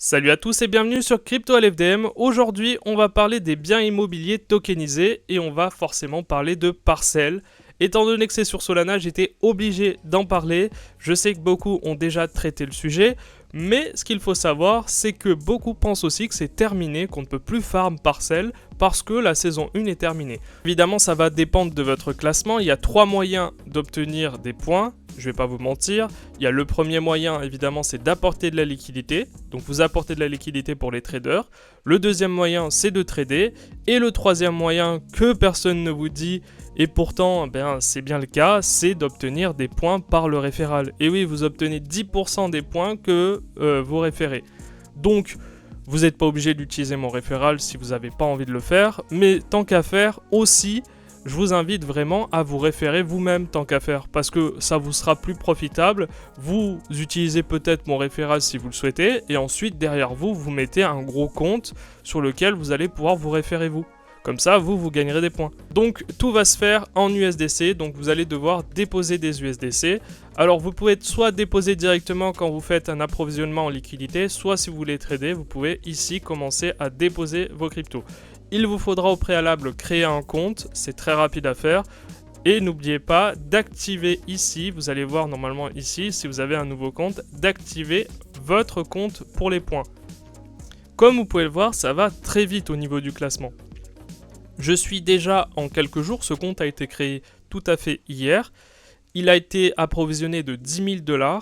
Salut à tous et bienvenue sur Crypto LFDM. Aujourd'hui, on va parler des biens immobiliers tokenisés et on va forcément parler de parcelles. Étant donné que c'est sur Solana, j'étais obligé d'en parler. Je sais que beaucoup ont déjà traité le sujet, mais ce qu'il faut savoir, c'est que beaucoup pensent aussi que c'est terminé, qu'on ne peut plus farm parcelles parce que la saison 1 est terminée. Évidemment, ça va dépendre de votre classement. Il y a 3 moyens d'obtenir des points. Je vais pas vous mentir, il y a le premier moyen évidemment, c'est d'apporter de la liquidité, donc vous apportez de la liquidité pour les traders. Le deuxième moyen, c'est de trader, et le troisième moyen que personne ne vous dit, et pourtant c'est bien le cas, c'est d'obtenir des points par le référal. Et oui, vous obtenez 10% des points que vous référez. Donc vous n'êtes pas obligé d'utiliser mon référal si vous n'avez pas envie de le faire, mais tant qu'à faire aussi, je vous invite vraiment à vous référer vous-même tant qu'à faire, parce que ça vous sera plus profitable. Vous utilisez peut-être mon référal si vous le souhaitez, et ensuite derrière vous, vous mettez un gros compte sur lequel vous allez pouvoir vous référer vous. Comme ça, vous gagnerez des points. Donc tout va se faire en USDC, donc vous allez devoir déposer des USDC. Alors vous pouvez soit déposer directement quand vous faites un approvisionnement en liquidité, soit si vous voulez trader, vous pouvez ici commencer à déposer vos cryptos. Il vous faudra au préalable créer un compte, c'est très rapide à faire. Et n'oubliez pas d'activer ici, vous allez voir normalement ici, si vous avez un nouveau compte, d'activer votre compte pour les points. Comme vous pouvez le voir, ça va très vite au niveau du classement. Je suis déjà en quelques jours, ce compte a été créé tout à fait hier. Il a été approvisionné de 10 000 $.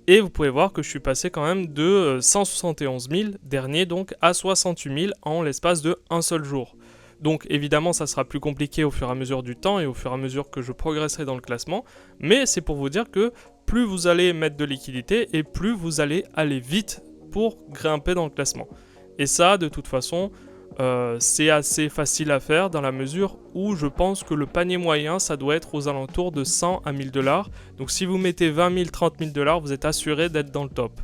Et vous pouvez voir que je suis passé quand même de 171 000 dernier donc à 68 000 en l'espace de un seul jour. Donc évidemment ça sera plus compliqué au fur et à mesure du temps et au fur et à mesure que je progresserai dans le classement. Mais c'est pour vous dire que plus vous allez mettre de liquidité et plus vous allez aller vite pour grimper dans le classement. Et ça de toute façon c'est assez facile à faire dans la mesure où je pense que le panier moyen ça doit être aux alentours de 100 à 1000 $. Donc si vous mettez 20 000, 30 000 $, vous êtes assuré d'être dans le top.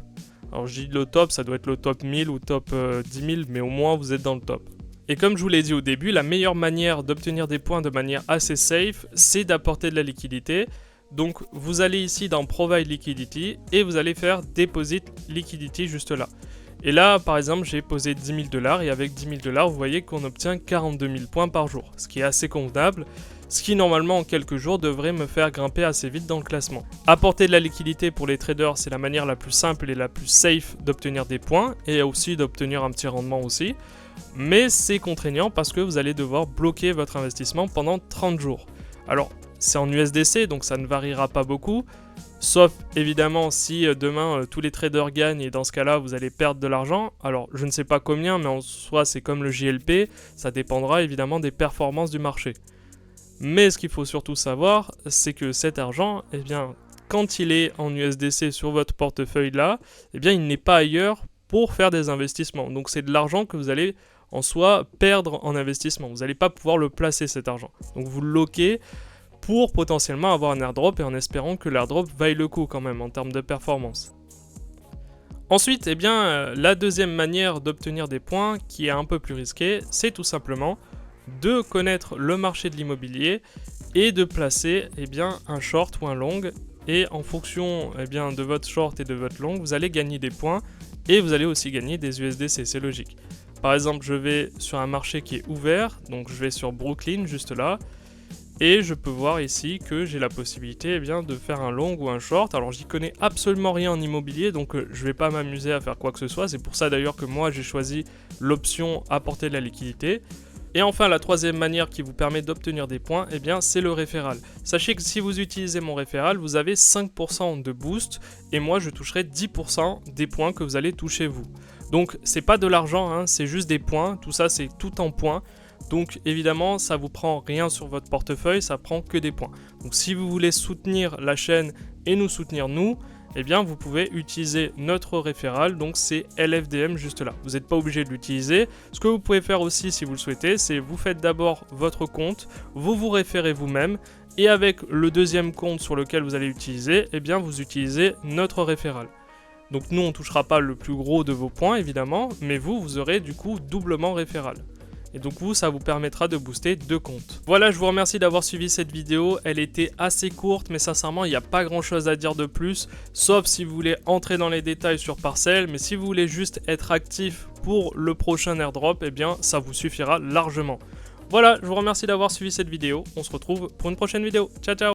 Alors je dis le top, ça doit être le top 1000 ou top 10 000, mais au moins vous êtes dans le top. Et comme je vous l'ai dit au début, la meilleure manière d'obtenir des points de manière assez safe, c'est d'apporter de la liquidité. Donc vous allez ici dans Provide Liquidity et vous allez faire Deposit Liquidity juste là. Et là, par exemple, j'ai posé 10 000 $ et avec 10 000 $, vous voyez qu'on obtient 42 000 points par jour, ce qui est assez convenable, ce qui normalement en quelques jours devrait me faire grimper assez vite dans le classement. Apporter de la liquidité pour les traders, c'est la manière la plus simple et la plus safe d'obtenir des points et aussi d'obtenir un petit rendement aussi, mais c'est contraignant parce que vous allez devoir bloquer votre investissement pendant 30 jours. Alors, c'est en USDC, donc ça ne variera pas beaucoup. Sauf évidemment si demain tous les traders gagnent et dans ce cas-là vous allez perdre de l'argent. Alors je ne sais pas combien, mais en soi c'est comme le JLP, ça dépendra évidemment des performances du marché. Mais ce qu'il faut surtout savoir, c'est que cet argent, eh bien, quand il est en USDC sur votre portefeuille là, eh bien il n'est pas ailleurs pour faire des investissements. Donc c'est de l'argent que vous allez en soi perdre en investissement. Vous n'allez pas pouvoir le placer cet argent. Donc vous le loquez pour potentiellement avoir un airdrop et en espérant que l'airdrop vaille le coup quand même en termes de performance. Ensuite, la deuxième manière d'obtenir des points qui est un peu plus risquée, c'est tout simplement de connaître le marché de l'immobilier et de placer un short ou un long. Et en fonction de votre short et de votre long, vous allez gagner des points et vous allez aussi gagner des USDC, c'est logique. Par exemple, je vais sur un marché qui est ouvert, donc je vais sur Brooklyn juste là. Et je peux voir ici que j'ai la possibilité de faire un long ou un short. Alors j'y connais absolument rien en immobilier, donc je vais pas m'amuser à faire quoi que ce soit. C'est pour ça d'ailleurs que moi j'ai choisi l'option apporter de la liquidité. Et enfin la troisième manière qui vous permet d'obtenir des points, c'est le référal. Sachez que si vous utilisez mon référal, vous avez 5% de boost et moi je toucherai 10% des points que vous allez toucher vous. Donc c'est pas de l'argent, hein, c'est juste des points, tout ça c'est tout en points. Donc évidemment ça vous prend rien sur votre portefeuille, ça prend que des points. Donc si vous voulez soutenir la chaîne et nous soutenir nous, vous pouvez utiliser notre référal, donc c'est LFDM juste là. Vous n'êtes pas obligé de l'utiliser. Ce que vous pouvez faire aussi si vous le souhaitez, c'est vous faites d'abord votre compte, vous vous référez vous-même et avec le deuxième compte sur lequel vous allez utiliser, vous utilisez notre référal. Donc nous on ne touchera pas le plus gros de vos points évidemment, mais vous aurez du coup doublement référal. Et donc vous, ça vous permettra de booster 2 comptes. Voilà, je vous remercie d'avoir suivi cette vidéo. Elle était assez courte, mais sincèrement, il n'y a pas grand chose à dire de plus, sauf si vous voulez entrer dans les détails sur Parcel. Mais si vous voulez juste être actif pour le prochain airdrop, eh bien, ça vous suffira largement. Voilà, je vous remercie d'avoir suivi cette vidéo. On se retrouve pour une prochaine vidéo. Ciao, ciao!